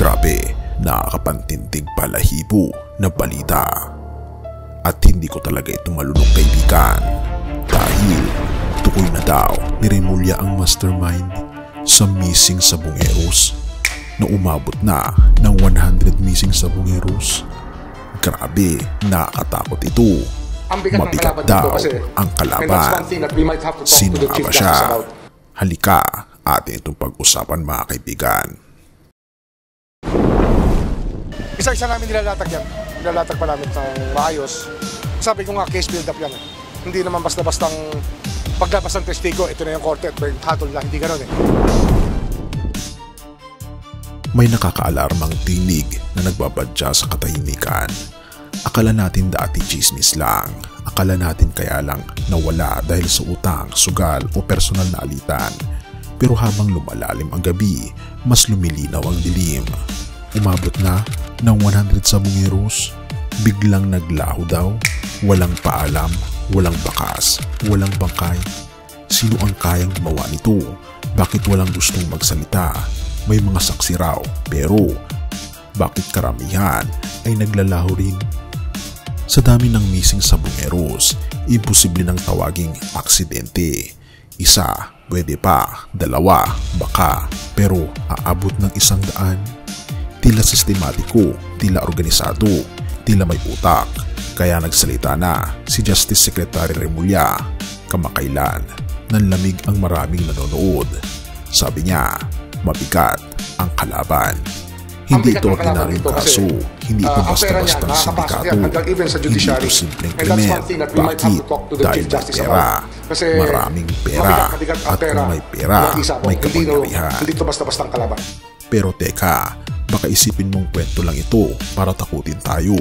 Grabe, nakakapantindig balahibo na balita. At hindi ko talaga ito malunok kaibigan. Dahil tukoy na daw ni Remulla ang mastermind sa missing sabongeros na umabot na ng 100 missing sabongeros. Grabe, nakakatakot ito. Mabigat daw ang kalaban. Sino nga ba siya? Halika, atin itong pag-usapan mga kaibigan. Isa-isa namin nilalatag yan. Nilalatag pa namin ng maayos. Sabi ko nga, case build-up yan. Hindi naman basta-bastang paglabas ng testigo, ito na yung korte at may hatol na. Hindi gano'n eh. May nakakaalarmang tinig na nagbabadya sa katahimikan. Akala natin dati chismis lang. Akala natin kaya lang nawala dahil sa utang, sugal o personal na alitan. Pero habang lumalalim ang gabi, mas lumilinaw ang dilim. Umabot na ng 100 sabongeros. Biglang naglaho daw. Walang paalam, walang bakas, walang bangkay. Sino ang kayang gumawa nito? Bakit walang gustong magsalita? May mga saksi raw, pero bakit karamihan ay naglalaho rin? Sa dami ng missing sabongeros, imposible nang tawaging aksidente. Isa, pwede pa, dalawa, baka, pero aabot ng 100. Tila sistematiko, tila organisado, tila may utak. Kaya nagsalita na si Justice Secretary Remulla kamakailan. Nanlamig ang maraming nanonood. Sabi niya, mabigat ang kalaban. Hindi ito ordinaryong kaso, hindi ito basta-basta sindikato, hindi ito simpleng krimen. Bakit? Dahil may pera, maraming pera, at kung may pera, may kapangyarihan. Hindi ito basta-basta ang kalaban. Pero teka, baka isipin mong kwento lang ito para takutin tayo.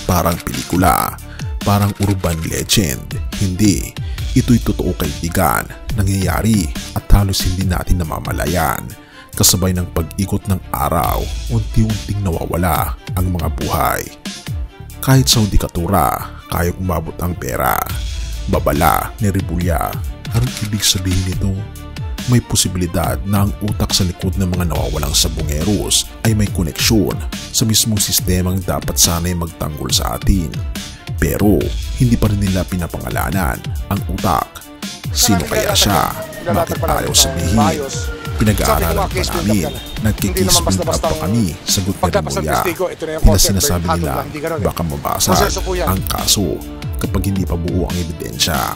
Parang pelikula, parang urban legend. Hindi, ito'y totoo kaibigan, nangyayari at halos hindi natin namamalayan. Kasabay ng pag-ikot ng araw, unti-unting nawawala ang mga buhay. Kahit sa hudikatura, kayang umabot ang pera. Babala ni Remulla, anong ibig sabihin nito? May posibilidad na ang utak sa likod ng mga nawawalang sabongeros ay may koneksyon sa mismong sistemang dapat sana'y magtanggol sa atin. Pero hindi pa rin nila pinapangalanan ang utak. Sino kaya siya? Bakit tayo sabihin? Pinag-aaralan pa namin, nagkikis build up pa kami, sagot ni Remulla. Tila sinasabi nila baka mabasag ang kaso kapag hindi pa buo ang ebidensya.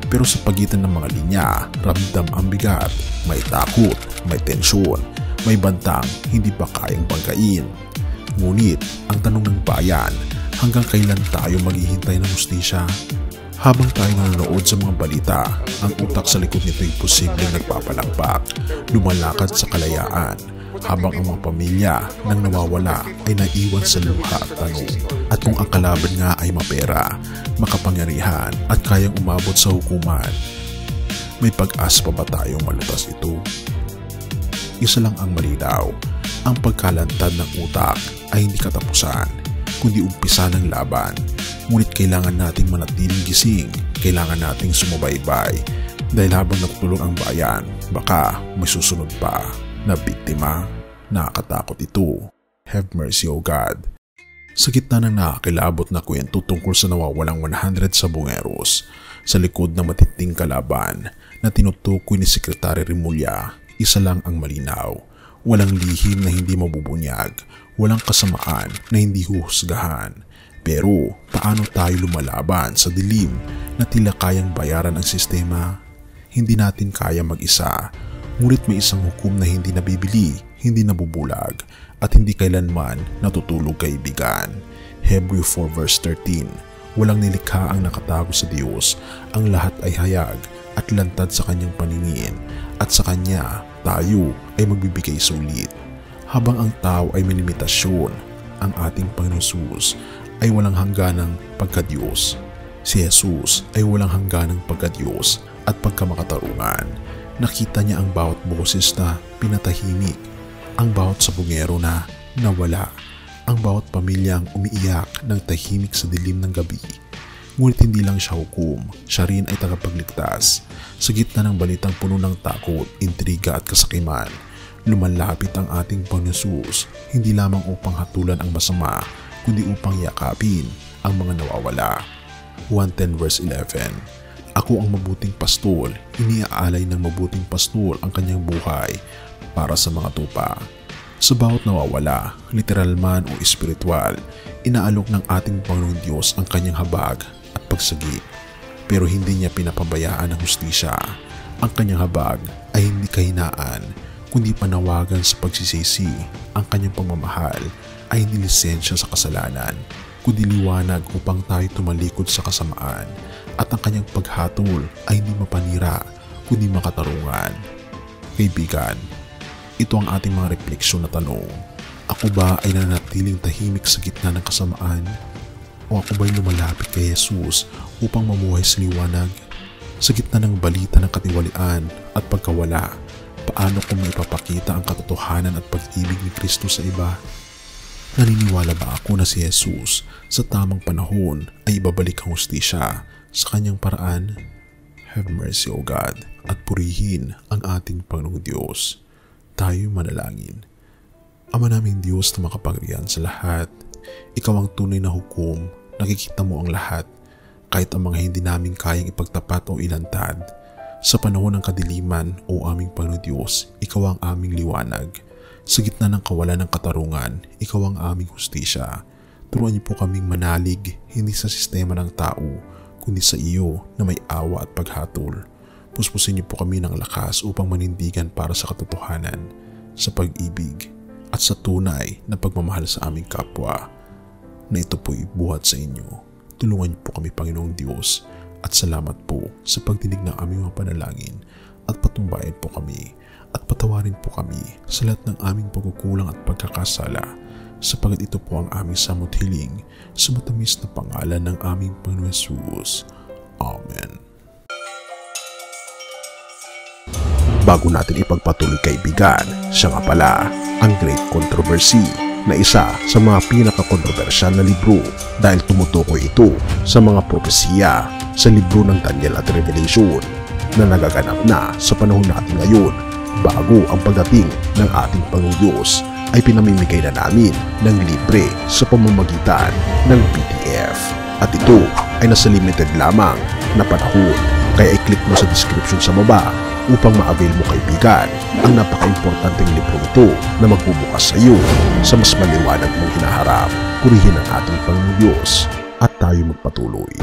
Pero sa pagitan ng mga linya, ramdam ang bigat, may takot, may tensyon, may bantang hindi pa kayang banggain. Ngunit ang tanong ng bayan, hanggang kailan tayo maghihintay ng hustisya? Habang tayo nanonood sa mga balita, ang utak sa likod nito ay posibleng nagpapalakpak, lumalakad sa kalayaan, habang ang mga pamilya ng nawawala ay naiwan sa luha at tanong. At kung ang kalaban nga ay mapera, makapangyarihan at kayang umabot sa hukuman, may pag-asa pa ba tayong malutas ito? Isa lang ang malinaw, ang pagkalantad ng utak ay hindi katapusan, kundi umpisa ng laban. Ngunit kailangan nating manatiling gising, kailangan nating sumubaybay, dahil habang natutulong ang bayan, baka may susunod pa na biktima. Nakakatakot ito. Have mercy, O God. Sa gitna ng nakakilabot na kwento tungkol sa nawawalang 100 sabongeros, sa likod ng matinding kalaban na tinutukoy ni Secretary Remulla, isa lang ang malinaw. Walang lihim na hindi mabubunyag, walang kasamaan na hindi huhusgahan. Pero paano tayo lumalaban sa dilim na tila kayang bayaran ang sistema? Hindi natin kaya mag-isa. Ngunit may isang hukom na hindi nabibili, hindi nabubulag, at hindi kailanman natutulog kaibigan. Hebrew 4 verse 13, walang nilikha ang nakatago sa Diyos, ang lahat ay hayag at lantad sa kanyang paningin, at sa kanya tayo ay magbibigay sulit. Habang ang tao ay may limitasyon, ang ating Panginoon Jesus ay walang hangganang pagka-Diyos. Si Jesus ay walang hangganang pagka-Diyos at pagkamakatarungan. Nakita niya ang bawat boses na pinatahimik, ang bawat sabongero na nawala, ang bawat pamilyang umiiyak ng tahimik sa dilim ng gabi. Ngunit hindi lang siya hukom, siya rin ay tagapagligtas. Sa gitna ng balitang puno ng takot, intriga at kasakiman, Lumalapit ang ating Panginoon Hesus hindi lamang upang hatulan ang masama, kundi upang yakapin ang mga nawawala. 1:10 verse 11. Ako ang mabuting pastol, iniaalay ng mabuting pastol ang kanyang buhay para sa mga tupa. Sa bawat nawawala, literal man o espiritual, inaalok ng ating Panginoong Diyos ang kanyang habag at pagsagip. Pero hindi niya pinapabayaan ang hustisya. Ang kanyang habag ay hindi kahinaan, kundi panawagan sa pagsisisi. Ang kanyang pagmamahal ay hindi lisensya sa kasalanan, kundi liwanag upang tayo tumalikod sa kasamaan. At ang kanyang paghatol ay hindi mapanira, kundi makatarungan. Kaibigan, ito ang ating mga refleksyon na tanong. Ako ba ay nanatiling tahimik sa gitna ng kasamaan? O ako ba'y lumalapit kay Jesus upang mamuhay sa liwanag? Sa gitna ng balita ng katiwalian at pagkawala, paano ko maipapakita ang katotohanan at pag-ibig ni Kristo sa iba? Naniniwala ba ako na si Jesus sa tamang panahon ay ibabalik ang hustisya sa kanyang paraan? Have mercy, O God, at purihin ang ating Panginoong Diyos. Tayo manalangin. Ama naming Diyos na makapangyarihan sa lahat, Ikaw ang tunay na hukom, nakikita mo ang lahat, kahit ang mga hindi namin kayang ipagtapat o ilantad. Sa panahon ng kadiliman, O aming Panginoon Diyos, Ikaw ang aming liwanag. Sa gitna ng kawalan ng katarungan, Ikaw ang aming hustisya. Turuan niyo po kaming manalig, hindi sa sistema ng tao, kundi sa iyo na may awa at paghatol. Puspusin niyo po kami ng lakas upang manindigan para sa katotohanan, sa pag-ibig, at sa tunay na pagmamahal sa aming kapwa, na ito po'y buhat sa inyo. Tulungan niyo po kami, Panginoong Diyos, at salamat po sa pagdinig ng aming mga panalangin, at patumbayan po kami, at patawarin po kami sa lahat ng aming pagkukulang at pagkakasala, sapagat ito po ang aming samot hiling sa matamis na pangalan ng aming Panginoon Hesus. Amen. Bago natin ipagpatuloy, kaibigan, siya nga pala ang Great Controversy, na isa sa mga pinaka-kontrobersyal na libro dahil tumutukoy ito sa mga propesiya sa libro ng Daniel at Revelation na nagaganap na sa panahon natin ngayon. Bago ang pagdating ng ating Panginoong Diyos ay pinamimigay na namin ng libre sa pamamagitan ng PDF. At ito ay nasa limited lamang na panahon, kaya i-click mo sa description sa baba upang ma-avail mo, kaibigan, ang napaka-importanteng libro ito na magbubukas sa iyo sa mas maliwanag mong hinaharap. Purihin ang ating Panginoong Diyos at tayo magpatuloy.